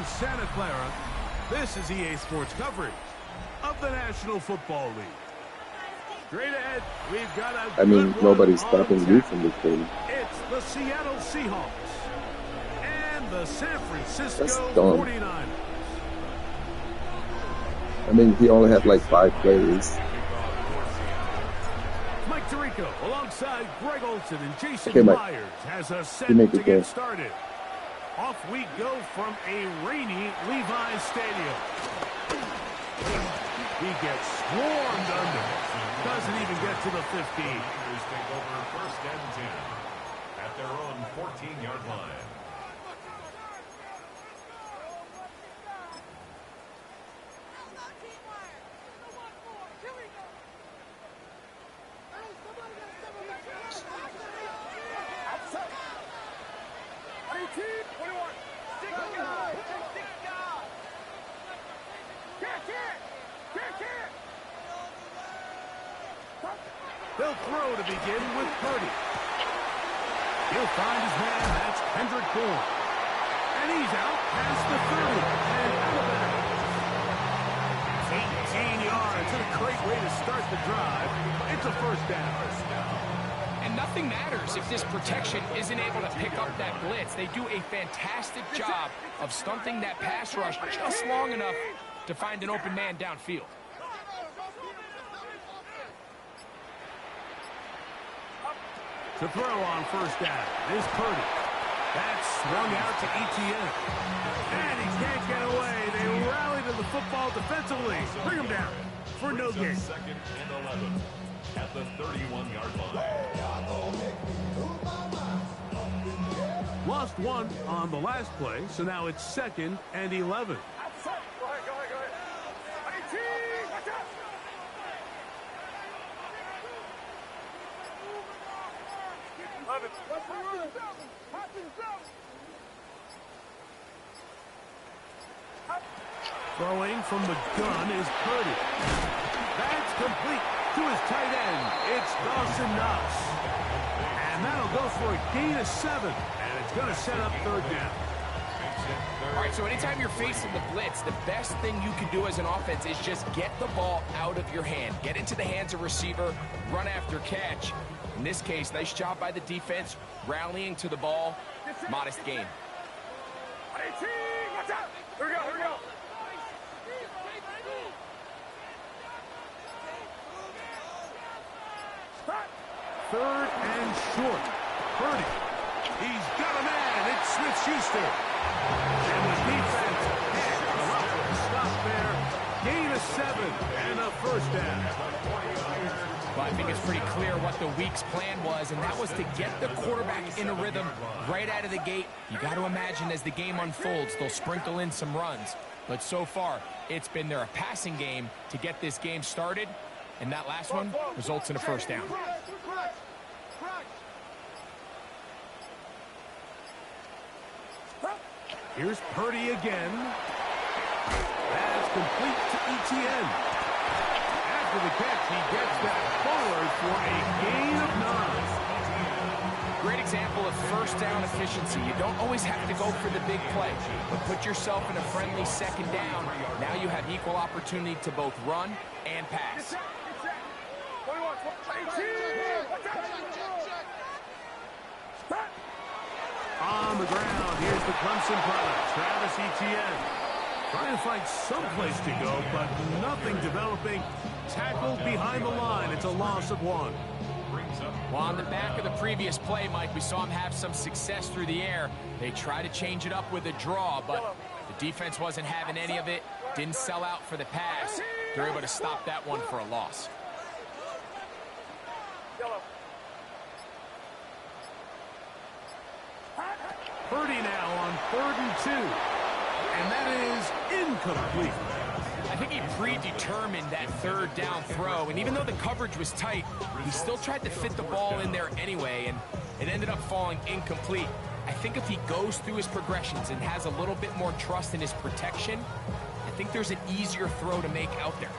Santa Clara, this is EA Sports coverage of the National Football League. Straight ahead, we've got a nobody's stopping you from this game. It's the Seattle Seahawks and the San Francisco That's dumb. 49ers. He only had like 5 plays. Mike Tirico alongside Greg Olson and Jason Myers has us set to get started. Off we go from a rainy Levi's Stadium. He gets swarmed under. Doesn't even get to the 15. Take over first and 10 at their own 14-yard line. They'll throw to begin with Purdy. He'll find his man. That's Kendrick Bourne. And he's out past the 30. And out of bounds. 18 yards. And a great way to start the drive. It's a first down. And nothing matters if this protection isn't able to pick up that blitz. They do a fantastic job of stunting that pass rush just long enough to find an open man downfield. To throw on first down is Purdy. That's swung out to Etienne. And he can't get away. They rally to the football defensively. Bring him down for no gain. Second and 11 at the 31-yard line. Lost one on the last play, so now it's second and 11. Throwing from the gun is Purdy. That's complete to his tight end. It's Dawson Knox. And that'll go for a gain of 7. And it's going to set up third down. All right, so anytime you're facing the blitz, the best thing you can do as an offense is just get the ball out of your hand. Get into the hands of receiver, run after catch. In this case, nice job by the defense, rallying to the ball. Modest gain. Here we go, here we go. Third and short. Purdy. He's got a man. It's Smith-Schuster. And the defense can't stop there. Gain of 7 and a first down. Well, I think it's pretty clear what the week's plan was, and that was to get the quarterback in a rhythm right out of the gate. You got to imagine as the game unfolds, they'll sprinkle in some runs. But so far, it's been their passing game to get this game started, and that last one results in a first down. Here's Purdy again. That's complete to Etienne. After the catch, he gets that forward for a gain of 9. Great example of first down efficiency. You don't always have to go for the big play, but put yourself in a friendly second down. Now you have equal opportunity to both run and pass. On the ground, here's the Clemson product, Travis Etienne. Trying to find some place to go, but nothing developing. Tackled behind the line. It's a loss of 1. Well, on the back of the previous play, Mike, we saw him have some success through the air. They tried to change it up with a draw, but the defense wasn't having any of it. Didn't sell out for the pass. They're able to stop that one for a loss. Purdy now on 3rd and 2. And that is incomplete. I think he predetermined that third down throw, and even though the coverage was tight, he still tried to fit the ball in there anyway, and it ended up falling incomplete. I think if he goes through his progressions and has a little bit more trust in his protection, I think there's an easier throw to make out there.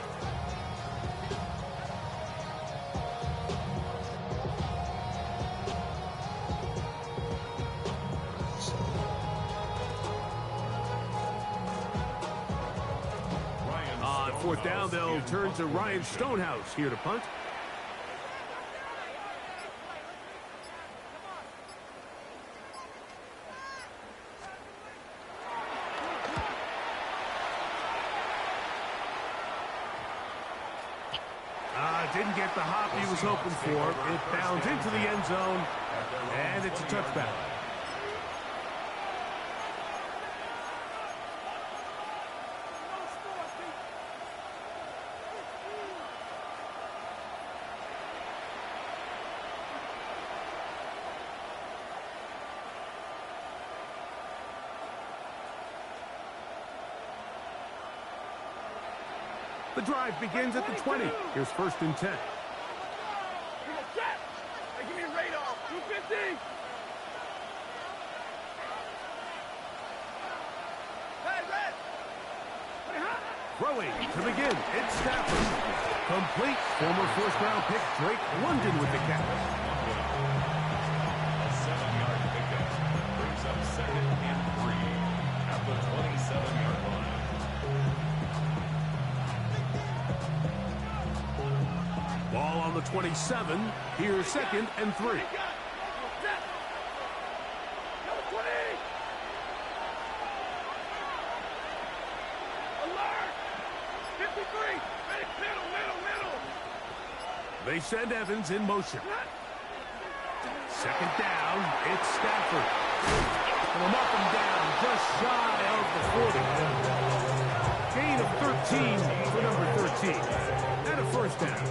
fourth down, they'll turn to Ryan Stonehouse here to punt. Didn't get the hop he was hoping for. It bounds into the end zone, and it's a touchback. The drive begins at the 20. Here's 1st and 10. Give me a radar. 250. Throwing to begin. It's Stafford. Complete. Former first-round pick Drake London with the catch. A 7-yard pickup brings up 2nd and 3 at the 27-yard line. Ball on the 27. Here's 2nd and 3. Number 20. 53. Middle. They send Evans in motion. 2nd down. It's Stafford. From up and down, just shy of the 40. Gain of 13 for number 13. And a 1st down.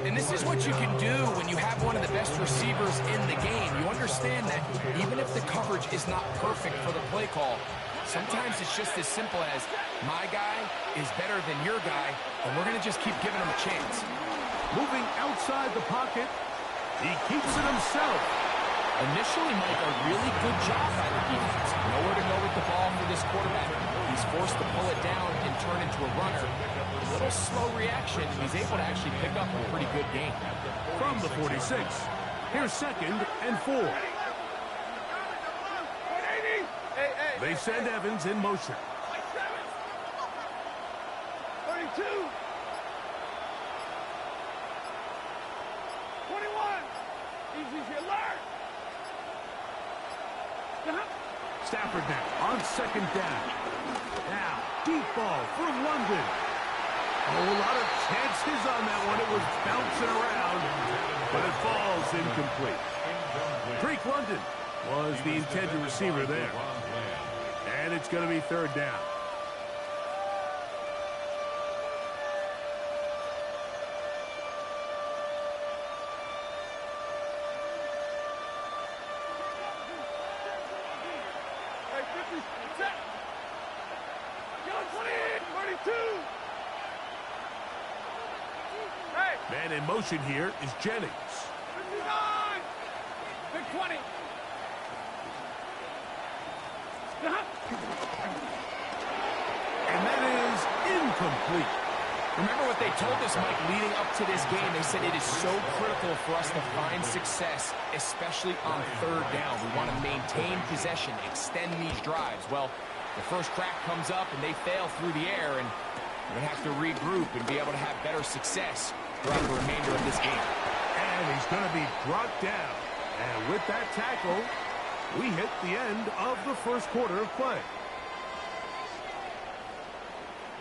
And this is what you can do when you have one of the best receivers in the game. You understand that even if the coverage is not perfect for the play call, sometimes it's just as simple as my guy is better than your guy, and we're going to just keep giving him a chance. Moving outside the pocket, he keeps it himself. Initially, Mike, a really good job by the defense. Nowhere to go with the ball for this quarterback. He's forced to pull it down and turn into a runner. A little slow reaction, and he's able to actually pick up a pretty good game. From the 46, here's 2nd and 4. They send Evans in motion. 32. 21. Easy alert. Stafford now on 2nd down. Now, deep ball for London. A lot of chances on that one. It was bouncing around, but it falls incomplete. Drake London was the intended receiver there. And it's going to be 3rd down. Man in motion here is Jennings. 59. Big 20. And that is incomplete. Remember what they told us, Mike, leading up to this game. They said it is so critical for us to find success, especially on 3rd down. We want to maintain possession, extend these drives. Well, the first crack comes up, and they fail through the air, and we're going to have to regroup and be able to have better success throughout the remainder of this game. And he's going to be brought down. And with that tackle, we hit the end of the 1st quarter of play.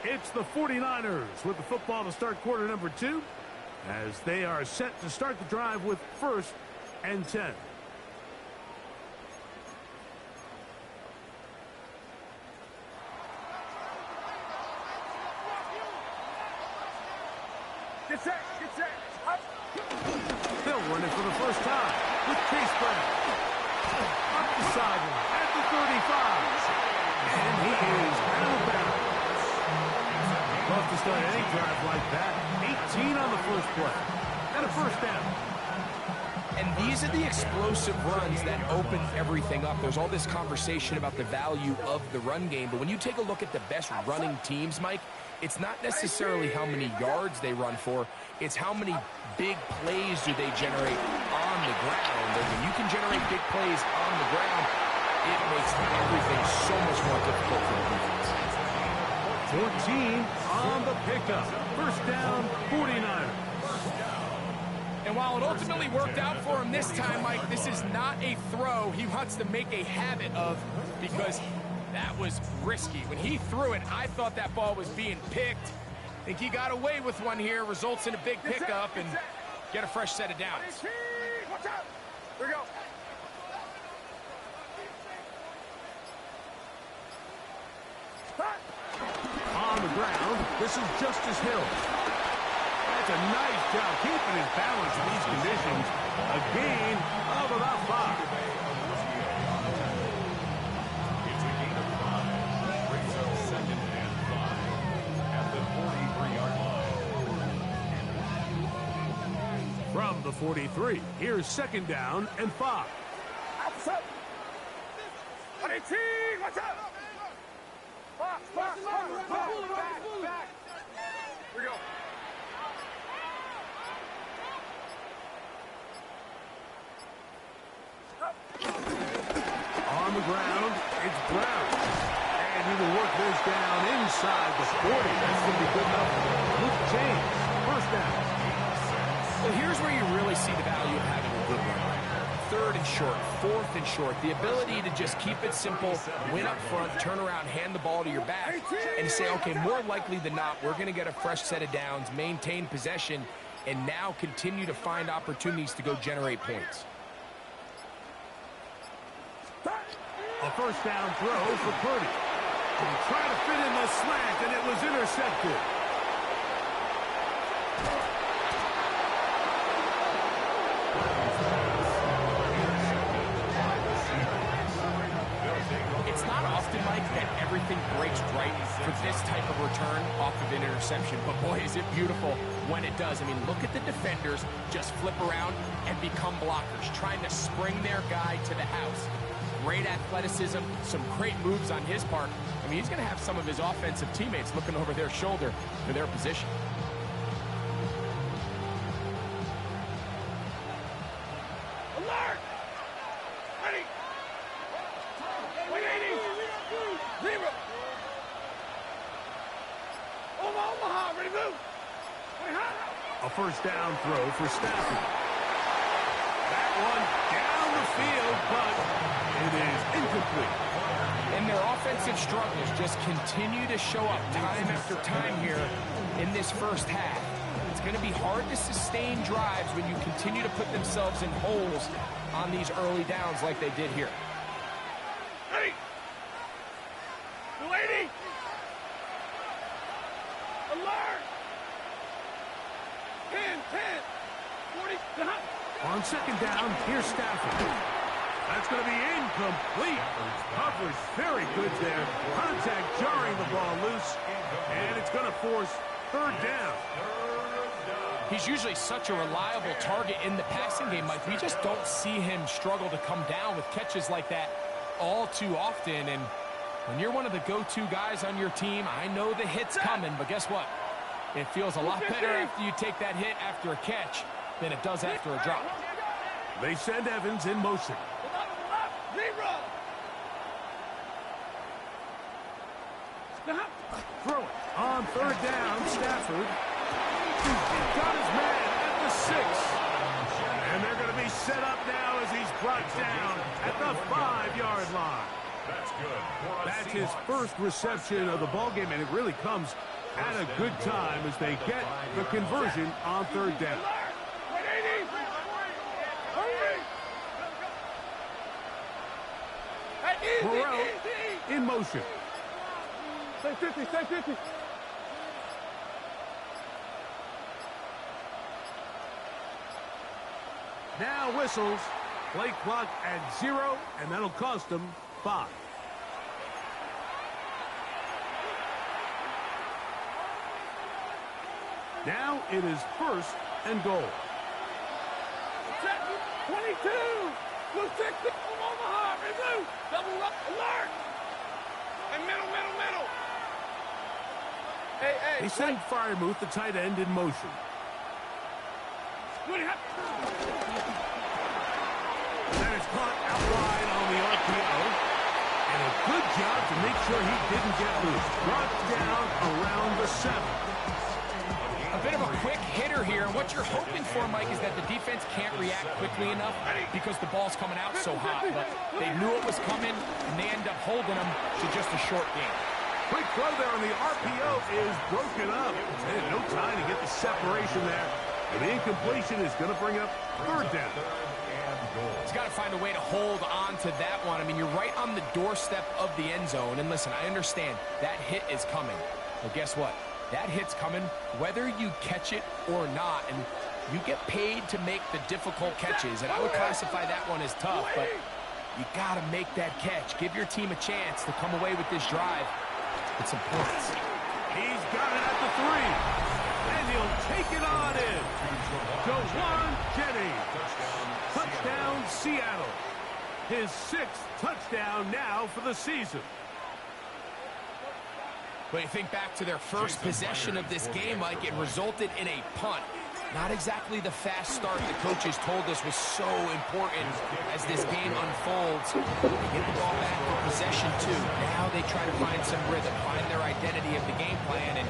It's the 49ers with the football to start quarter number 2, as they are set to start the drive with 1st and 10. Get set. They'll run it for the first time with Chase Brown. Up the sideline at the 35. And he is out of bounds. Love to start any drive like that. 18 on the first play. And a 1st down. And these are the explosive runs that open everything up. There's all this conversation about the value of the run game, but when you take a look at the best running teams, Mike, it's not necessarily how many yards they run for, it's how many big plays do they generate on the ground. And when you can generate big plays on the ground, it makes everything so much more difficult for the defense. 14 on the pickup. First down, 49ers. And while it ultimately worked out for him this time, Mike, this is not a throw he wants to make a habit of, because that was risky. When he threw it, I thought that ball was being picked. I think he got away with one here, results in a big pickup, and get a fresh set of downs. Watch out. Here we go. On the ground, this is Justice Hill. That's a nice job keeping his balance in these conditions. A gain of about 5. It's a gain of 5. Brings up 2nd and 5 at the 43-yard line. From the 43, here's 2nd down and 5. Outside. 18. Watch out. Back. Here we go. On the ground, it's Brown. And he will work this down inside the 40. That's going to be good enough. Luke James, first down. Well, here's where you really see the value of having a good run. 3rd and short, 4th and short. The ability to just keep it simple, win up front, turn around, hand the ball to your back, and say, okay, more likely than not, we're going to get a fresh set of downs, maintain possession, and now continue to find opportunities to go generate points. A first down throw for Purdy. And trying to fit in the slant, and it was intercepted. It's not often, Mike, that everything breaks right for this type of return off of an interception. But, boy, is it beautiful when it does. I mean, look at the defenders just flip around and become blockers, trying to spring their guy to the house. Great athleticism, some great moves on his part. I mean, he's going to have some of his offensive teammates looking over their shoulder for their position. Alert! Ready! 180! 0! Omaha, ready to move! A first down throw for Stafford. That one down the field, but it is incomplete. And their offensive struggles just continue to show up time after time here in this first half. It's going to be hard to sustain drives when you continue to put themselves in holes on these early downs like they did here. Ready! 280! Alert! 10, 40, On 2nd down, here's Stafford. That's going to be incomplete. Coverage very good there. Contact jarring the ball loose. And it's going to force 3rd down. He's usually such a reliable target in the passing game, Mike. We just don't see him struggle to come down with catches like that all too often. And when you're one of the go-to guys on your team, I know the hit's coming, but guess what? It feels a lot better after you take that hit after a catch than it does after a drop. They send Evans in motion. 0! Throw it. On 3rd down, Stafford. Got his man at the 6. And they're going to be set up now as he's brought down at the 5-yard line. That's good. That's his first reception of the ballgame, and it really comes at a good time as they get the conversion on 3rd down. 180! Hurry! Burrow in motion. Stay 50, stay 50. Now whistles. Play clock at 0, and that'll cost them 5. Now it is 1st and goal. 22! Blue 60 from Omaha, remove! Double up, alert! And middle. Hey. They send Freiermuth, the tight end, in motion. What happened? And it's caught out wide on the RPO. And a Good job to make sure he didn't get loose. Brought down around the 7. A bit of a quick hitter here, and what you're hoping for, Mike, is that the defense can't react quickly enough because the ball's coming out so hot. But they knew it was coming, and they end up holding them to just a short game. Quick throw there on the RPO is broken up. And no time to get the separation there. And the incompletion is going to bring up 3rd down. He's got to find a way to hold on to that one. I mean, you're right on the doorstep of the end zone. And listen, I understand that hit is coming. Well, guess what? That hit's coming whether you catch it or not. And you get paid to make the difficult catches. And I would classify that one as tough, but you got to make that catch. Give your team a chance to come away with this drive with some points. He's got it at the 3. And he'll take it on in. Jawan Jennings. Touchdown, Seattle. His 6th touchdown now for the season. When you think back to their first possession of this game, Mike, it resulted in a punt. Not exactly the fast start the coaches told us was so important as this game unfolds. They get the ball back for possession 2. Now they try to find some rhythm, find their identity of the game plan, and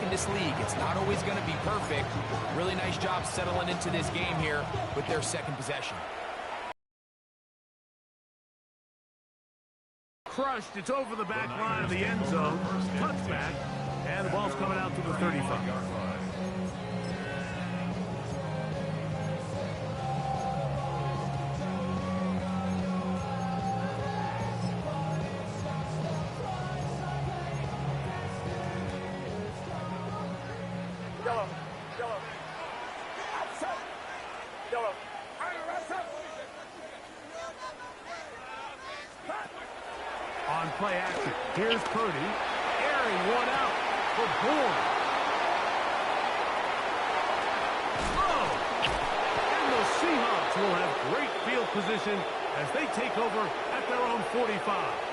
in this league, it's not always going to be perfect. Really nice job settling into this game here with their 2nd possession. Crushed. It's over the back line of the end zone. Touchback. And the ball's coming out to the 35. Yellow. Yellow. Yellow. On play action, here's Purdy, airing one out for Bourne. Oh! And the Seahawks will have great field position as they take over at their own 45.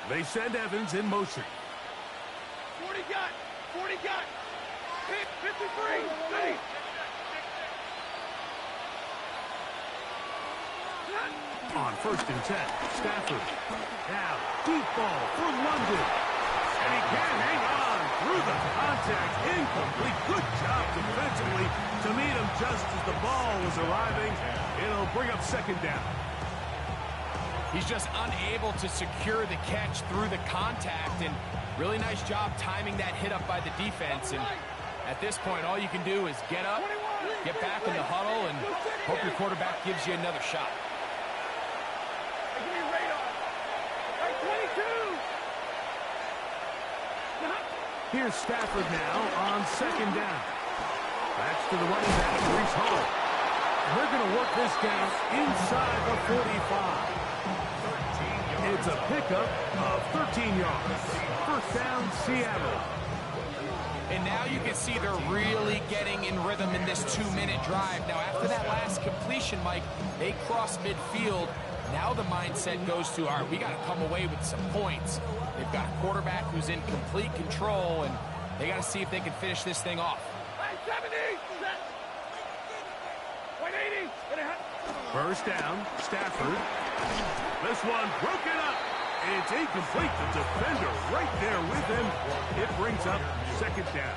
They send Evans in motion. 40 got. 40 got. 53. Ready. On 1st and 10, Stafford. Now, deep ball for London. And he can hang on through the contact. Incomplete. Good job defensively to meet him just as the ball was arriving. It'll bring up 2nd down. He's just unable to secure the catch through the contact, and really nice job timing that hit up by the defense. And at this point, all you can do is get up, get back in the huddle, and hope your quarterback gives you another shot. Give me radar. 22. Here's Stafford now on 2nd down. That's to the running back, Brees Hall. They're going to work this down inside the 45. It's a pickup of 13 yards. 1st down, Seattle. And now you can see they're really getting in rhythm in this 2-minute drive. Now, after that last completion, Mike, they cross midfield. Now the mindset goes to, all right, we got to come away with some points. They've got a quarterback who's in complete control, and they got to see if they can finish this thing off. 70. 180. 1st down, Stafford. This one broken up. It's incomplete. The defender right there with him. It brings up 2nd down.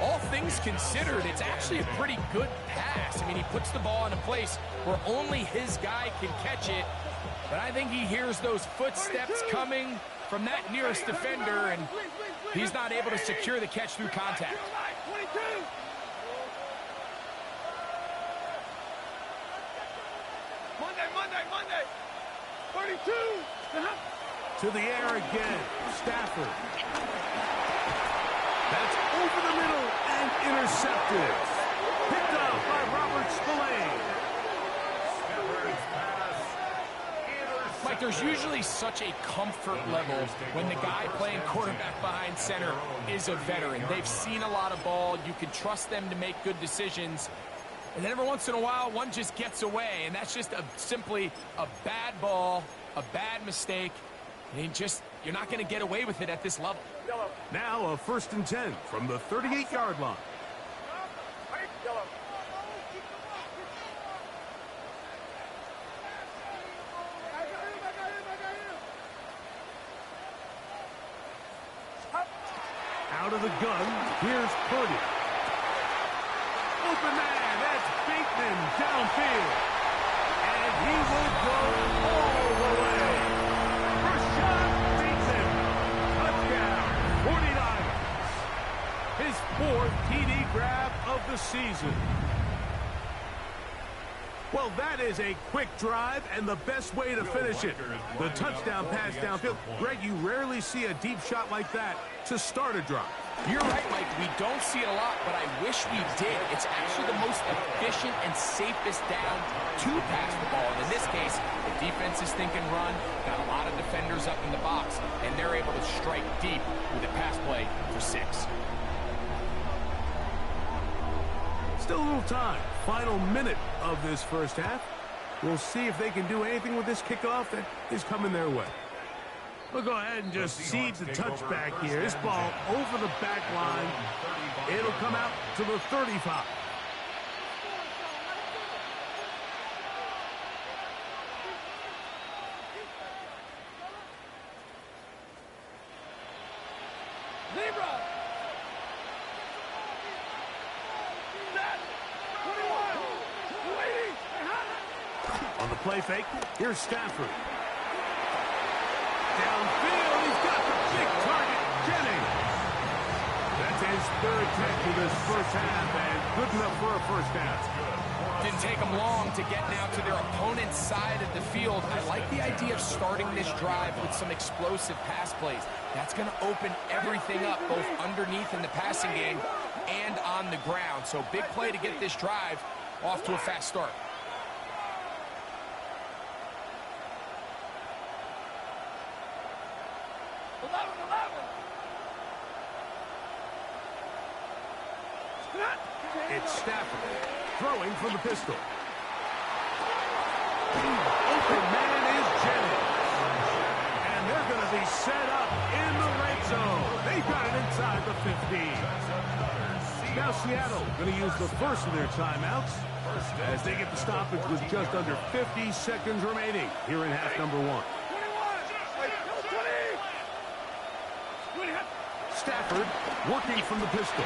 All things considered, it's actually a pretty good pass. I mean, he puts the ball in a place where only his guy can catch it. But I think he hears those footsteps coming from that nearest defender, and he's not able to secure the catch through contact. 22. Monday. 32. To the air again. Stafford. That's over the middle and intercepted. Picked up by Robert Spillane. Mike, there's usually such a comfort level when the guy playing quarterback behind center is a veteran. They've seen a lot of ball. You can trust them to make good decisions. And then every once in a while, one just gets away, and that's just simply a bad ball, a bad mistake. And you're not going to get away with it at this level. Now a 1st and 10 from the 38-yard line. Out of the gun, here's Purdy. Open man, that's Bateman downfield. And he will go all the way. Rashad Bateman, touchdown, 49ers. His 4th TD grab of the season. Well, that is a quick drive and the best way to finish it. The touchdown pass downfield. Greg, you rarely see a deep shot like that to start a drive. You're right, Mike. We don't see it a lot, but I wish we did. It's actually the most efficient and safest down to pass the ball. And in this case, the defense is thinking run, got a lot of defenders up in the box, and they're able to strike deep with a pass play for 6. Still a little time. Final minute of this first half. We'll see if they can do anything with this kickoff that is coming their way. We'll go ahead and just seed the touchback here. This ball over the back line. It'll come out to the 35. Zebra. On the play fake, here's Stafford. Downfield, he's got the big target, Jennings. That's his 3rd catch of this first half, and good enough for a first half. Didn't take them long to get now to their opponent's side of the field. I like the idea of starting this drive with some explosive pass plays. That's going to open everything up, both underneath in the passing game and on the ground. So big play to get this drive off to a fast start. It's Stafford throwing from the pistol. Open man is Jennings. And they're going to be set up in the red zone. They've got it inside the 15. Now Seattle going to use the first of their timeouts as they get the stoppage with just under 50 seconds remaining here in half number 1. Stafford working from the pistol.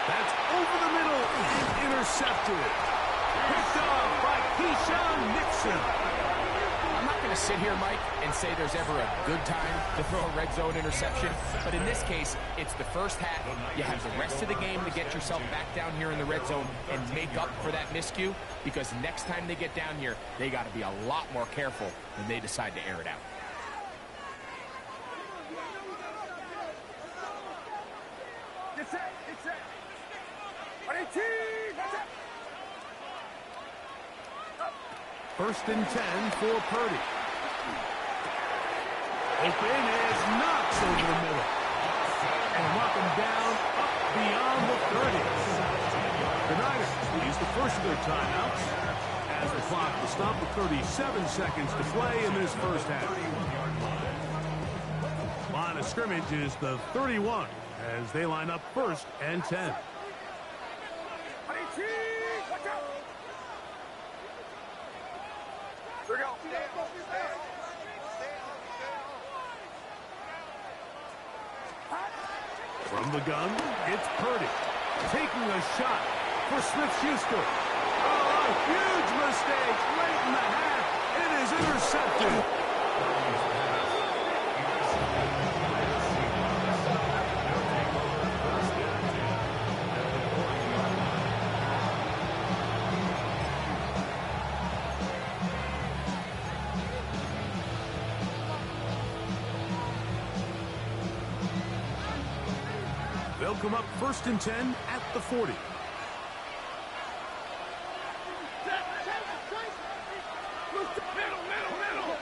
That's over the middle and intercepted. Picked off by Keyshawn Nixon. I'm not going to sit here, Mike, and say there's ever a good time to throw a red zone interception. But in this case, it's the first half. You have the rest of the game to get yourself back down here in the red zone and make up for that miscue. Because next time they get down here, they got to be a lot more careful when they decide to air it out. First and 10 for Purdy. Open is Knox over the middle. And knock him down up beyond the 30. The Niners will use the first of their timeouts as the clock will stop with 37 seconds to play in this first half. Line of scrimmage is the 31 as they line up 1st and 10. From the gun, it's Purdy. Taking a shot for Smith-Schuster. Oh, a huge mistake late in the half. It is intercepted. They'll come up 1st and 10 at the 40.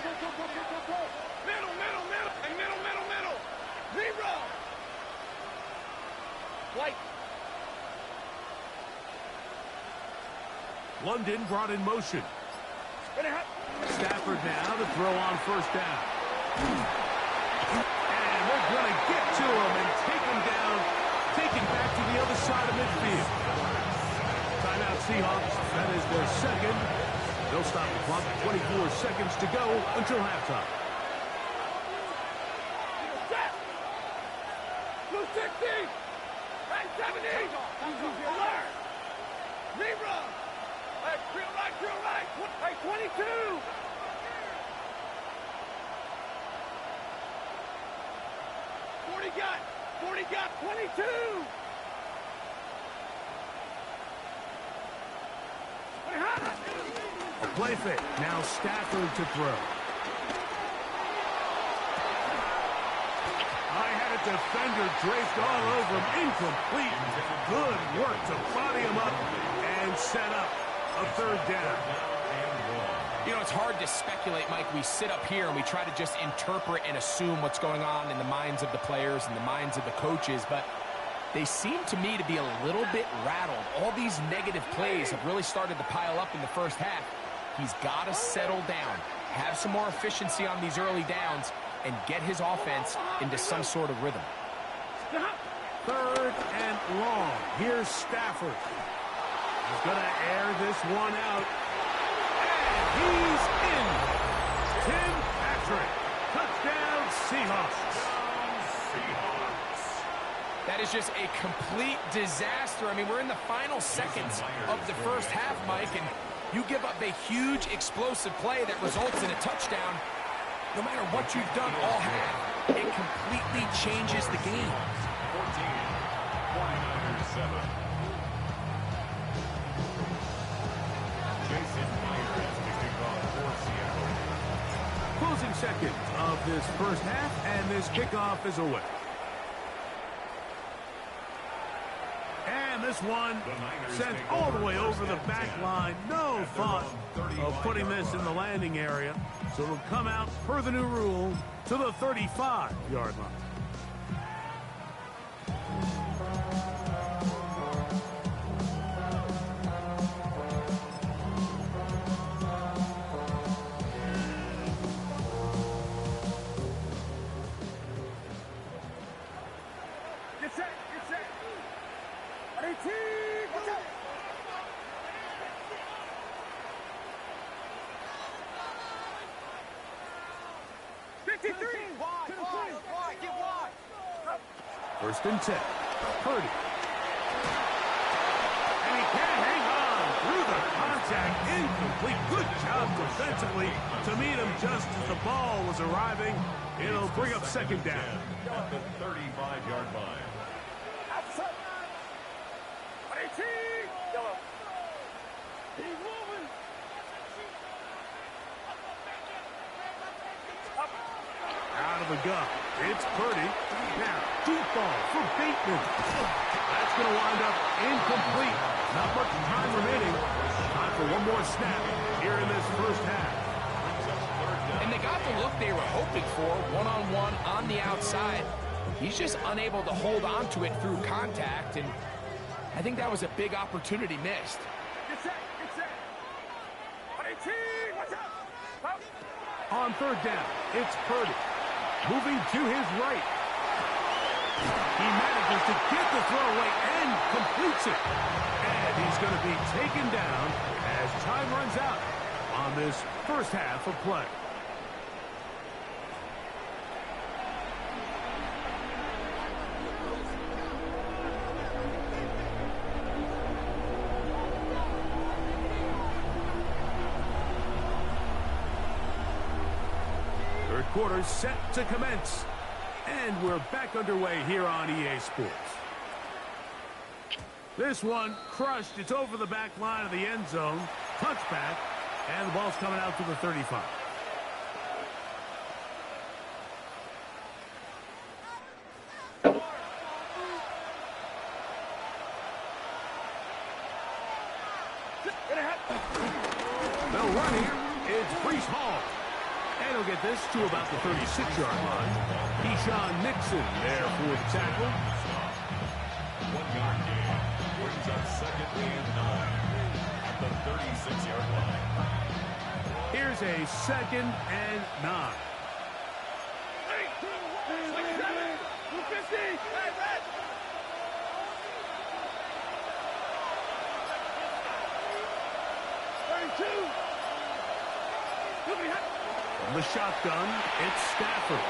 Middle, middle, middle, and middle, middle, middle. Zero. White. London brought in motion. Stafford now to throw on first down. And they're going to get to him and take him down, take him back to the other side of midfield. Timeout Seahawks. That is their second. They'll stop the clock. 24 seconds to go until halftime. Blue 60. Right 70. Alert. Zero. Right, drill right, drill right. Right 22. 40 got 22. A play fake. Now Stafford to throw. I had a defender draped all over him. Incomplete. Good work to body him up and set up a third down. You know, it's hard to speculate, Mike. We sit up here and we try to just interpret and assume what's going on in the minds of the players and the minds of the coaches, but they seem to me to be a little bit rattled. All these negative plays have really started to pile up in the first half. He's got to settle down, have some more efficiency on these early downs, and get his offense into some sort of rhythm. Third and long. Here's Stafford. He's going to air this one out. And he's in. Tim Patrick. Touchdown, Seahawks. That is just a complete disaster. I mean, we're in the final seconds of the first half, Mike, and you give up a huge explosive play that results in a touchdown. No matter what you've done all half, it completely changes the game. 49ers 7. Closing seconds of this first half, and this kickoff is away. And this one sent all the way over the back line. No thought of putting this in the landing area. So it'll come out, per the new rule, to the 35-yard line. Get set. 18. Watch out. First and 10. Purdy. And he can't hang on through the contact. Incomplete. Good job defensively to meet him just as the ball was arriving. It'll bring up second down. At the 35-yard line. Outside. 18. Go. He's moving. Out of the gun. It's Purdy. Now, deep ball for Bateman. That's going to wind up incomplete. Not much time remaining. Time for one more snap here in this first half. And they got the look they were hoping for, one-on-one on the outside. He's just unable to hold on to it through contact, and I think that was a big opportunity missed. Get set. 18. Watch out. On third down, it's Purdy. Moving to his right. He manages to get the throwaway and completes it. And he's going to be taken down as time runs out on this first half of play. Third quarter set to commence. And we're back underway here on EA Sports. This one crushed. It's over the back line of the end zone. Touchback. And the ball's coming out to the 35. They'll run here. It's Breece Hall. And he'll get this to about the 36-yard line. Keyshawn Nixon there for the tackle. 1 yard gain. Brings up 2nd and 9 at the 36-yard line. Here's a 2nd and 9. From the shotgun, it's Stafford.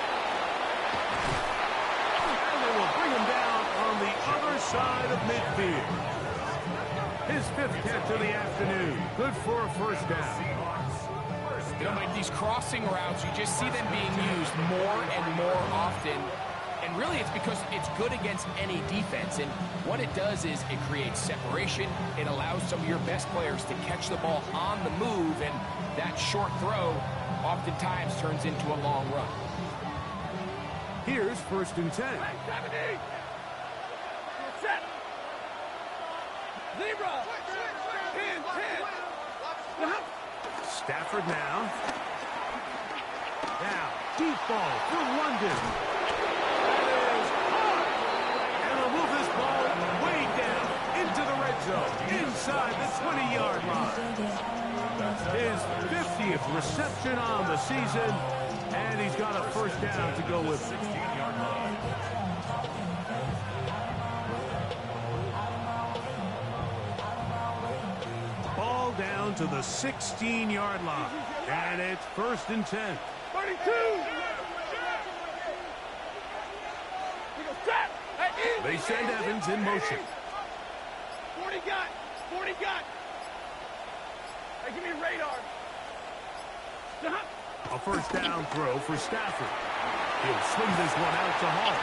And they will bring him down on the other side of midfield. His 5th catch of the afternoon. Good for a first down. You know, Mike, these crossing routes, you just see them being used more and more often. And really, it's because it's good against any defense. And what it does is it creates separation. It allows some of your best players to catch the ball on the move. And that short throw oftentimes turns into a long run. Here's 1st and 10. Set. Zebra. 10. Stafford now. Now, deep ball for London. That is hard. And they'll move this ball way down into the red zone, inside the 20-yard line. His 50th reception on the season, and he's got a first down to go with. 16-yard line. Ball down to the 16-yard line, and it's 1st and 10. 32. They send Evans in motion. 40 got. 40 got. Hey, give me radar. A first down throw for Stafford. He'll swing this one out to Hall.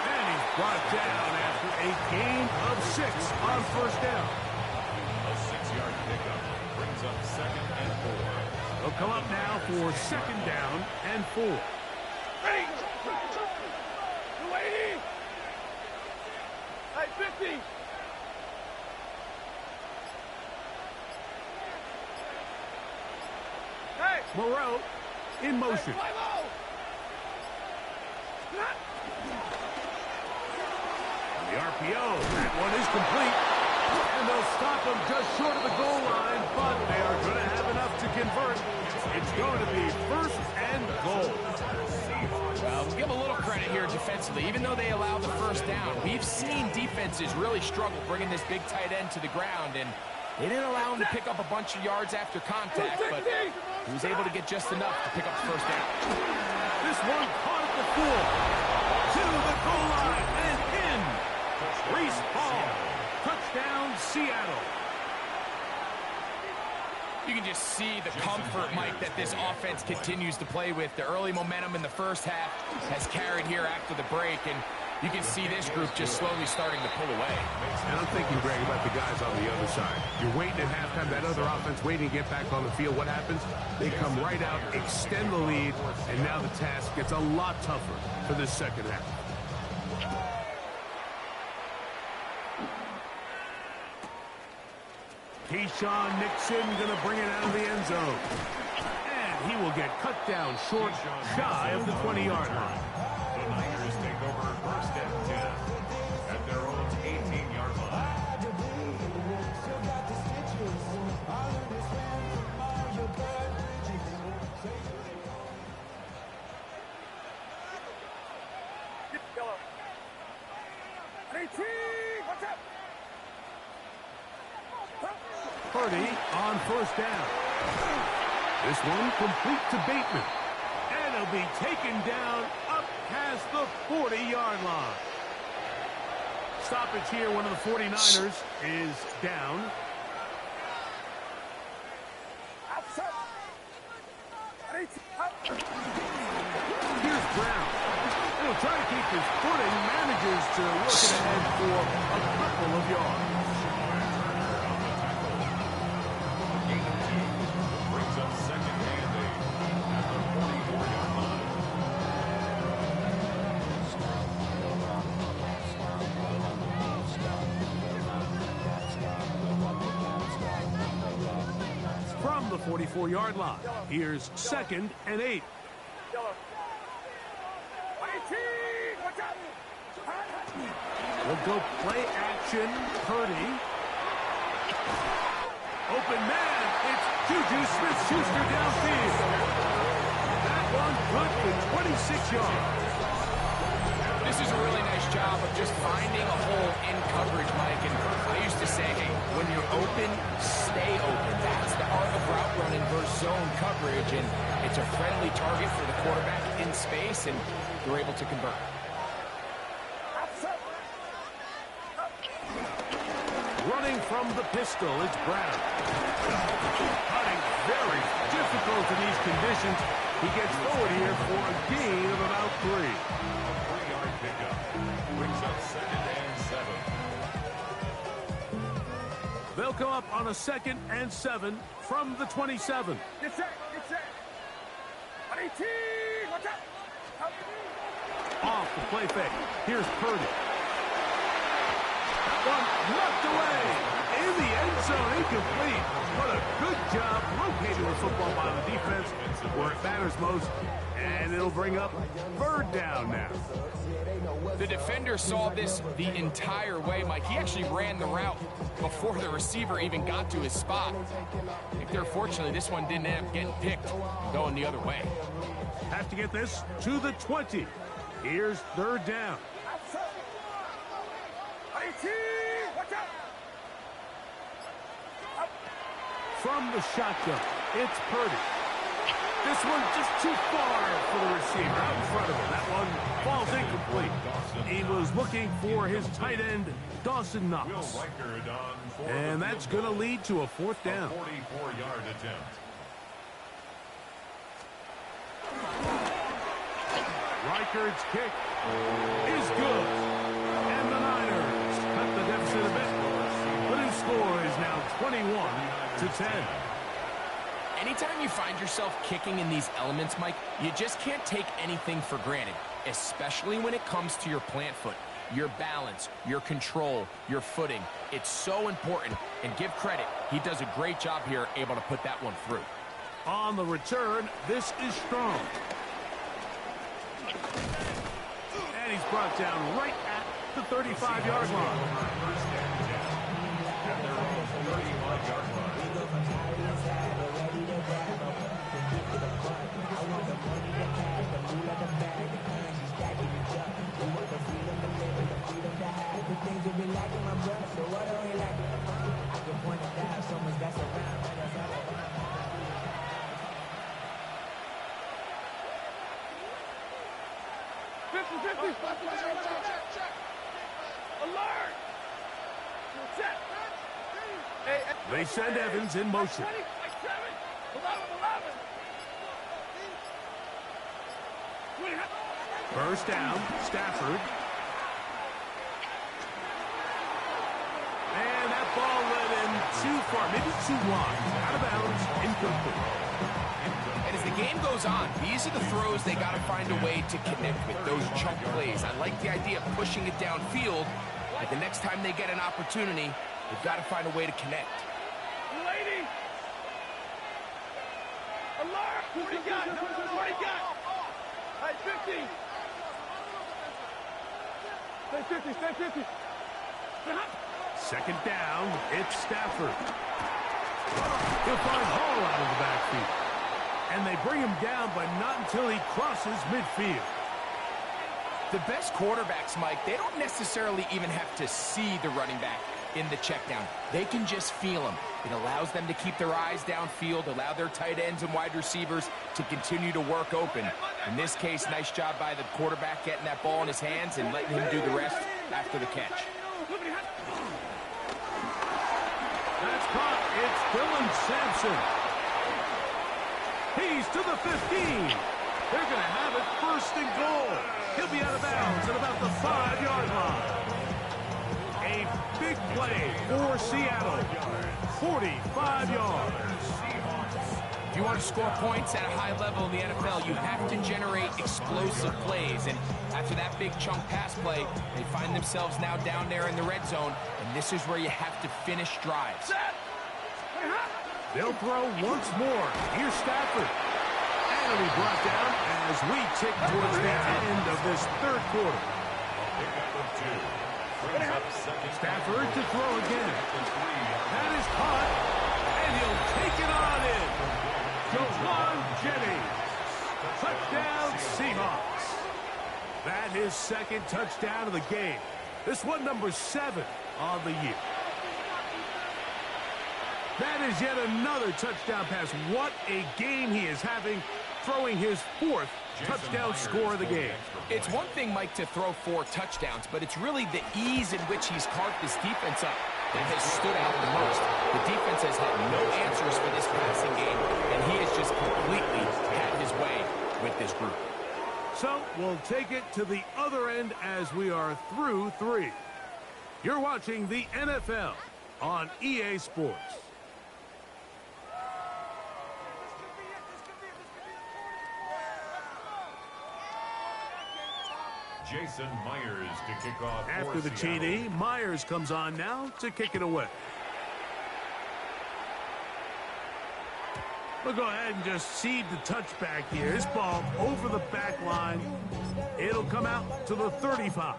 And he's brought down after a gain of 6 on first down. A 6-yard pickup brings up 2nd and 4. They'll come up now for 2nd down and 4. Hey! 280! Hey, 50! Hey! Moreau in motion. Fly low! The RPO, that one is complete. And they'll stop him just short of the goal line, but they are going to have enough to convert. It's going to be 1st and goal. Well, we'll give a little credit here defensively. Even though they allow the first down, we've seen defenses really struggle bringing this big tight end to the ground, and they didn't allow him to pick up a bunch of yards after contact, but he was able to get just enough to pick up the first down. This one caught at the 4. To the goal line and in. Reese Hall. Touchdown, Seattle. You can just see the comfort, Mike, that this offense continues to play with. The early momentum in the first half has carried here after the break, and you can see this group just slowly starting to pull away. And I'm thinking, Greg, about the guys on the other side. You're waiting at halftime, that other offense waiting to get back on the field. What happens? They come right out, extend the lead, and now the task gets a lot tougher for this second half. Keyshawn Nixon going to bring it out of the end zone. And he will get cut down short, shy of the 20-yard line. The Niners take over 1st and 10 at their own 18-yard line. Purdy on first down. This one complete to Bateman. And he'll be taken down up past the 40-yard line. Stoppage here. One of the 49ers is down. Here's Brown. He'll try to keep his footing. Manages to work it ahead for a couple of yards. Brings up 2nd and 8 at the 44-yard line. From the 44-yard line, here's 2nd and 8. Watch out! We'll go play action. Purdy. Open man. It's Juju Smith-Schuster downfield. That one good for 26 yards. This is a really nice job of just finding a hole in coverage, Mike. And I used to say, hey, when you're open, stay open. That's the art of route running versus zone coverage. And it's a friendly target for the quarterback in space, and they're able to convert. Running from the pistol, it's Brown. Cutting very difficult in these conditions. He gets forward here for a gain of about 3. A 3-yard pickup. Brings up 2nd and 7. They'll come up on a 2nd and 7 from the 27. Get set! Get set! 18! Watch out! Off the play fake. Here's Purdy. That one knocked away. In the end zone, incomplete. What a good job locating the football by the defense where it matters most. And it'll bring up 3rd down now. The defender saw this the entire way, Mike. He actually ran the route before the receiver even got to his spot. If they're fortunate, this one didn't end up getting picked and going the other way. Have to get this to the 20. Here's 3rd down. 18! Watch out! From the shotgun, it's Purdy. This one just too far for the receiver out in front of him. That one falls incomplete. He was looking for his tight end, Dawson Knox. And that's going to lead to a 4th down. 44-yard attempt. Reichard's kick is good. And the Niners cut the deficit a bit. The new score is now 21-10. Anytime you find yourself kicking in these elements, Mike, you just can't take anything for granted, especially when it comes to your plant foot, your balance, your control, your footing. It's so important, and give credit. He does a great job here, able to put that one through. On the return, this is Strong. And he's brought down right at the 35-yard line. At their own 35-yard line. Alert! Set! They send Evans in motion. 11, 11. First down, Stafford. And that ball led him too far, maybe too wide. Out of bounds, incomplete. And as the game goes on, these are the throws they got to find a way to connect with, those chunk plays. I like the idea of pushing it downfield, but the next time they get an opportunity, they've got to find a way to connect. Lady! Alert! What do you got? What do you got? Hey, 50! Stay 50, stay 50. Second down, it's Stafford. He'll find Hall out of the backfield. And they bring him down, but not until he crosses midfield. The best quarterbacks, Mike, they don't necessarily even have to see the running back in the check down. They can just feel him. It allows them to keep their eyes downfield, allow their tight ends and wide receivers to continue to work open. In this case, nice job by the quarterback getting that ball in his hands and letting him do the rest after the catch. That's caught. It's Dylan Sampson. He's to the 15. They're going to have it 1st and goal. He'll be out of bounds at about the 5-yard line. A big play for Seattle. 45 yards. If you want to score points at a high level in the NFL, you have to generate explosive plays. And after that big chunk pass play, they find themselves now down there in the red zone. And this is where you have to finish drives. They'll throw once more. Here's Stafford. And It'll be brought down as we tick towards the end of this third quarter. Pickup of 2. Brings up second. Stafford to throw again. That is caught, and he'll take it on in. Jawan Jennings. Touchdown, Seahawks. That is second touchdown of the game. This one number 7 on the year. That is yet another touchdown pass. What a game he is having, throwing his 4th touchdown score of the game. It's one thing, Mike, to throw 4 touchdowns, but it's really the ease in which he's carved this defense up that has stood out the most. The defense has had no answers for this passing game, and he has just completely had his way with this group. So we'll take it to the other end as we are through 3. You're watching the NFL on EA Sports. Jason Myers to kick off. After the TD, Myers comes on now to kick it away. We'll go ahead and just cede the touchback here. This ball over the back line. It'll come out to the 35.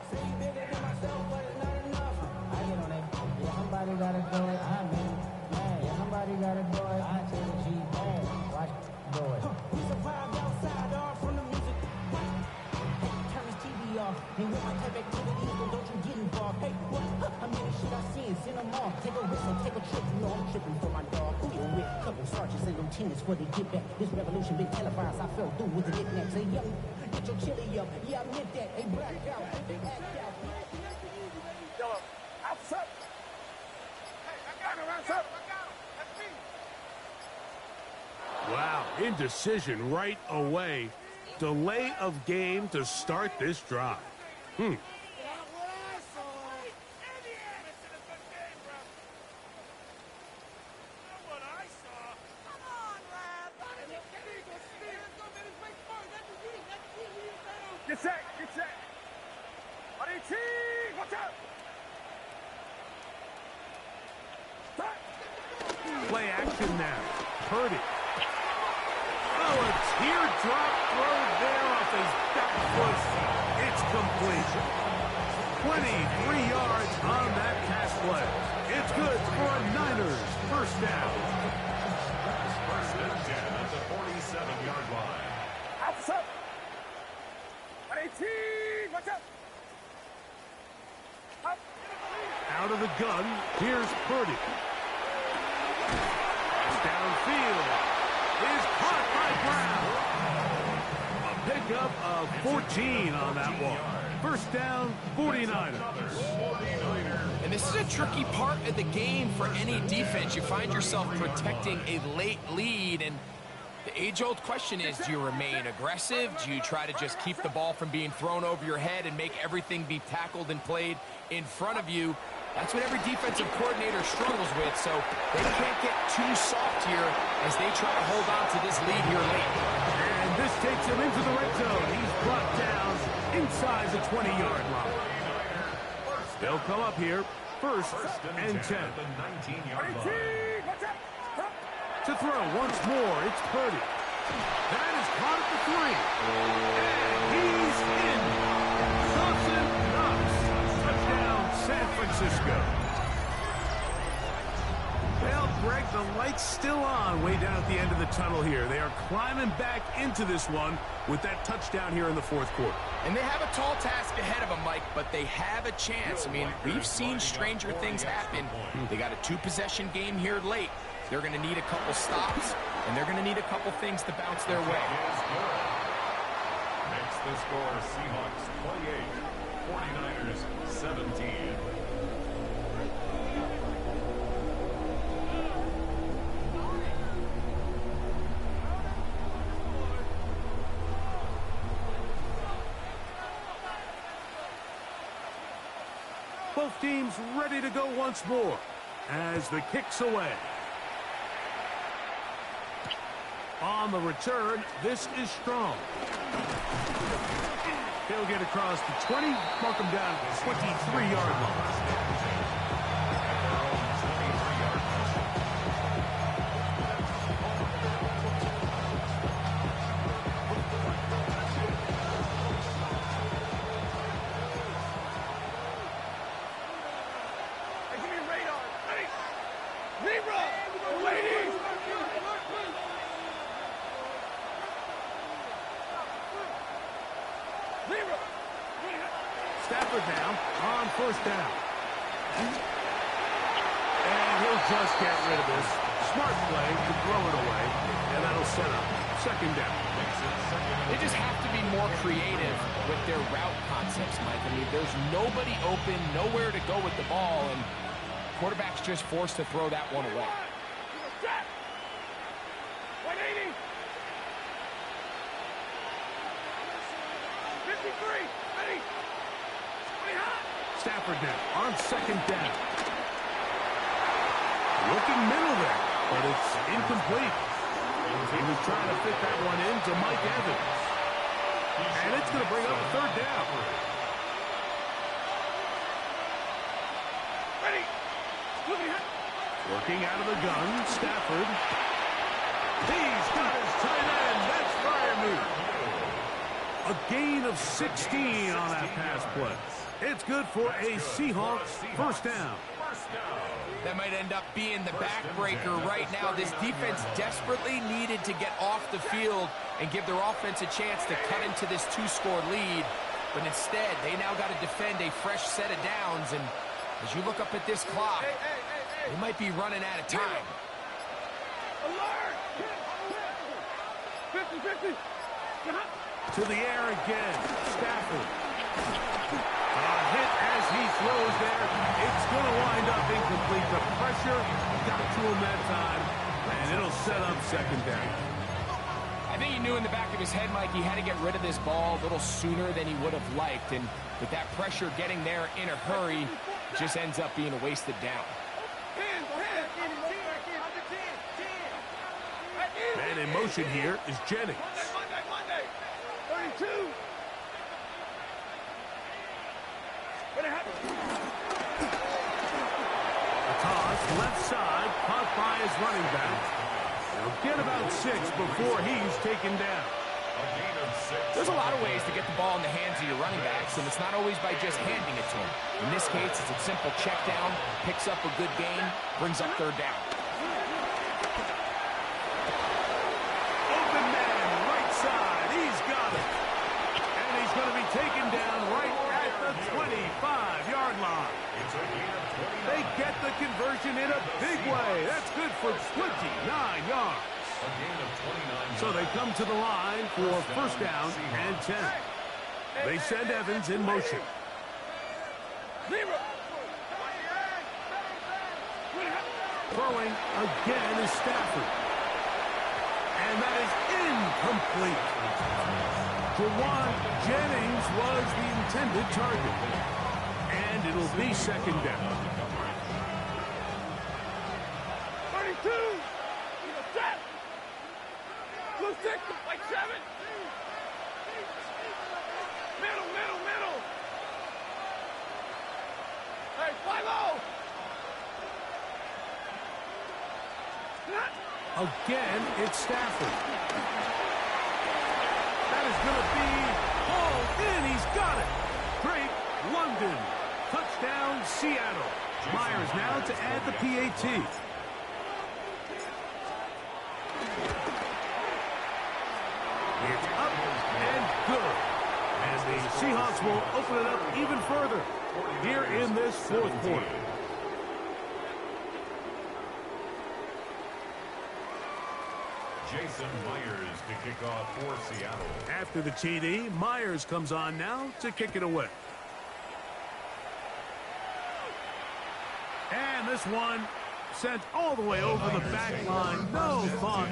And with my type activities, well, don't you get involved. Hey, what? I mean, the shit I seen, send them off. Take a risk and take a trip. You know I'm tripping for my dog. Who you with? Couple sergeants and lieutenants where they get back. This revolution been televised. I fell through with the knickknacks. Hey, yo, get your chili up. Yeah, I meant that. Hey, black out. They act out. Yo, outside. Hey, I got him. Outside. I got him. That's me. Wow, indecision right away. Delay of game to start this drive. What I saw. Indiana should have been game, bro. Not what I saw. Come on, Rab. Get set. Get set. RDT. Watch out. Stop. Play action now. Purdy. Oh, a teardrop throw there off his back foot. It's complete. 23 yards on that pass play. It's good for a Niners first down. First and 10 at the 47-yard line. Outside. RDT. Watch out. Up. Out of the gun, here's Purdy. Pass downfield is caught by Brown. A pickup of 14 on that one. First down, 49ers. And this is a tricky part of the game for any defense. You find yourself protecting a late lead, and the age-old question is, do you remain aggressive? Do you try to just keep the ball from being thrown over your head and make everything be tackled and played in front of you? That's what every defensive coordinator struggles with, so they can't get too soft here as they try to hold on to this lead here late. And this takes him into the red zone. He's brought down inside the 20-yard line. They'll come up here, first and 10. At the 19-yard line. RDT. Watch out. To throw once more, it's Purdy. That is caught at the 3. And he's in. Dawson Knox. Touchdown, San Francisco. Well, Greg, the light's still on way down at the end of the tunnel here. They are climbing back into this one with that touchdown here in the fourth quarter. And they have a tall task ahead of them, Mike, but they have a chance. I mean, we've seen stranger things happen. They got a 2-possession game here late. They're going to need a couple stops, and they're going to need a couple things to bounce their way. Makes the score Seahawks 28, 49ers 17. Both teams ready to go once more as the kick's away. On the return, this is Strong. He'll get across the 20, mark him down at the 23-yard line. Stafford now on first down. And he'll just get rid of this. Smart play to throw it away, and that'll set up second down. They just have to be more creative with their route concepts, Mike. I mean, there's nobody open, nowhere to go with the ball, and quarterback's just forced to throw that one away. 180. 53. Ready. Stafford now on second down. Looking middle there, but it's incomplete. He was trying to fit that one into Mike Evans. And it's going to bring up a third down. Ready. Working out of the gun, Stafford. He's got his tight end. That's Freiermuth. A gain of 16 on that pass play. It's good for a Seahawks first down. That might end up being the backbreaker right now. This defense desperately needed to get off the field and give their offense a chance to cut into this two-score lead. But instead, they now got to defend a fresh set of downs. And as you look up at this clock, they might be running out of time. Alert. 50-50. To the air again. Stafford. A hit as he throws there. It's going to wind up incomplete. The pressure got to him that time, and it'll set up second down. I think he knew in the back of his head, Mike, he had to get rid of this ball a little sooner than he would have liked. And with that pressure getting there in a hurry, it just ends up being a wasted down. Man in motion here is Jennings. Monday. 32. A toss, left side, caught by his running back. He'll get about 6 before he's taken down. There's a lot of ways to get the ball in the hands of your running backs, and it's not always by just handing it to them. In this case, it's a simple check down, picks up a good gain, brings up third down. Open man, right side, he's got it. And he's going to be taken down right at the 25-yard line. They get the conversion in a big way. That's good for 29 yards. So they come to the line for first down and 10. They send Evans in motion. Throwing again is Stafford. And that is incomplete. Jawan Jennings was the intended target. And it'll be second down. 32. Set. Blue 6, like 7. Middle. Hey, 5-0. Again, it's Stafford. That is going to be hauled in. He's got it. Drake London. Touchdown, Seattle. Myers now to add the PAT. It's up and good. And the Seahawks will open it up even further here in this fourth quarter. Jason Myers to kick off for Seattle. After the TD, Myers comes on now to kick it away. And this one sent all the way over the back line. No thought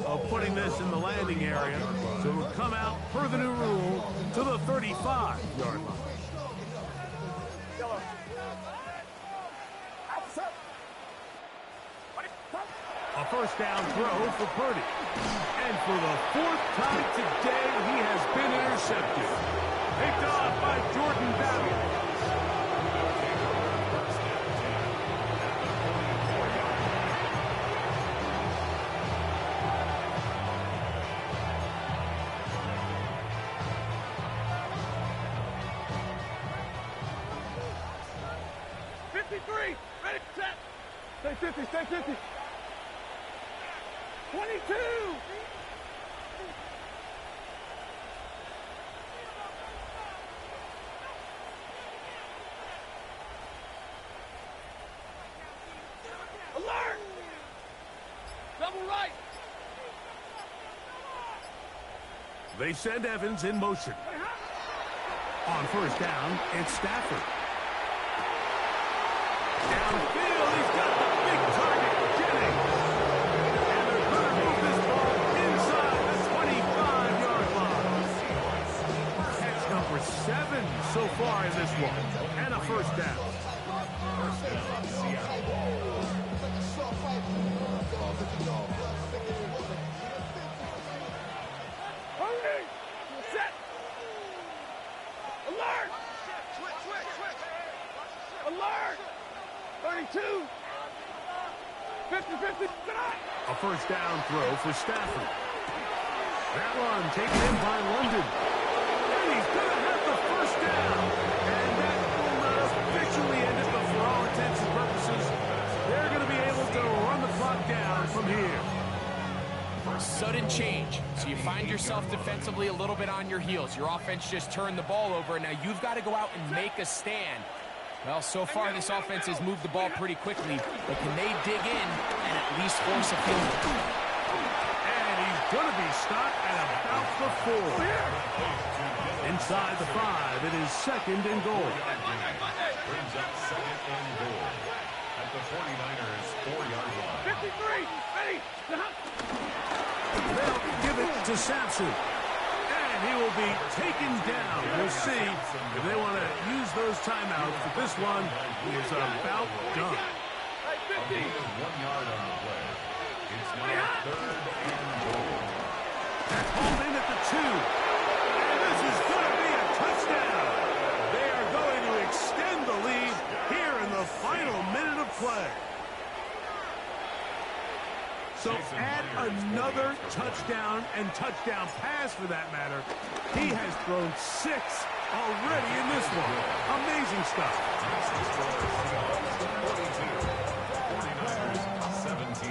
of putting this in the landing area. So it will come out, per the new rule, to the 35-yard line. A first down throw for Purdy. And for the 4th time today, he has been intercepted. Picked off by Jordan Battle. Ready, set. Stay 50. 22. double right. They send Evans in motion. On first down, it's Stafford. Downfield, he's got the big target, Jennings. And they're going to move this ball inside the 25-yard line. Catch number 7 so far in this one. And a first down. Hurry! Set! Alert! Alert! 32! 50-50! A first down throw for Stafford. That one taken in by London. And he's going to have the first down. And that will not officially end it, but for all intents and purposes, they're going to be able to run the clock down from here. Sudden change. So you find yourself defensively a little bit on your heels. Your offense just turned the ball over, and now you've got to go out and make a stand. Well, so far this offense has moved the ball pretty quickly, but can they dig in and at least force a field goal? And he's going to be stopped at about the 4. Inside the 5, it is second and goal. Brings up second and goal at the 49ers 4-yard line. 53! Ready! They'll give it to Sampson. And he will be taken down. We'll see if they want to use those timeouts, but this one is about done. A gain of 1 yard on the play. It's now third and goal. That's hauled in at the 2. And this is going to be a touchdown. They are going to extend the lead here in the final minute of play. So add another touchdown and touchdown pass for that matter. He has thrown 6 already in this one. Amazing stuff. 42, 49ers 17.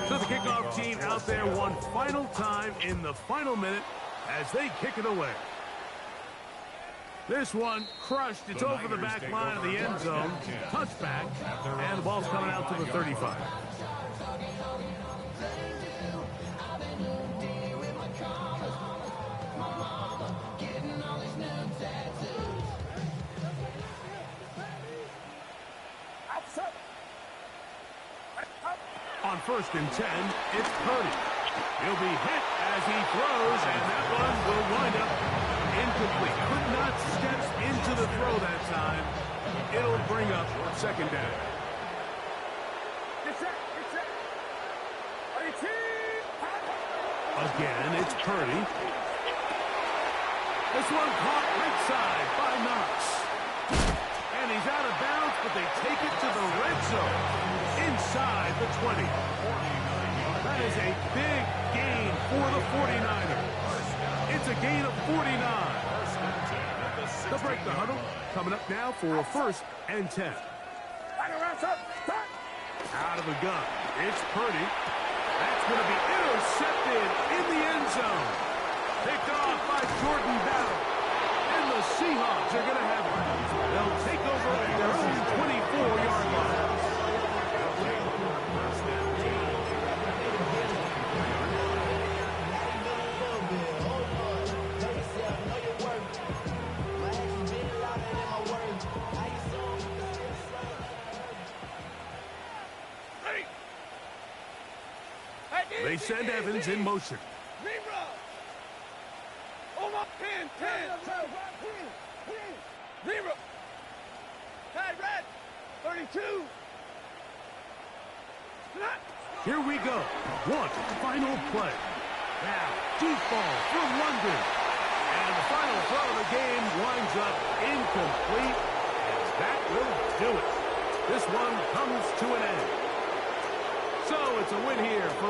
So the kickoff team out there one final time in the final minute as they kick it away. This one crushed. It's over the back line of the end zone. Touchback. And the ball's coming out to the 35. On first and 10, it's Purdy. He'll be hit as he throws, and that one will wind up incomplete. Could not step into the throw that time. It'll bring up second down. Again, it's Purdy. This one caught right side by Knox. And he's out of bounds, but they take it to the red zone inside the 20. That is a big gain for the 49ers. It's a gain of 49. They'll break the huddle. Coming up now for a first and 10. Out of the gun. It's Purdy. That's going to be intercepted in the end zone. Picked off by Jordan Battle. And the Seahawks are going to have it. They'll take over at their own 24-yard line. They send Evans in motion. Over 10. Zero. Tag red. 32. Here we go. One final play. Now, deep ball for London. And the final throw of the game winds up incomplete. And that will do it. This one comes to an end. So it's a win here for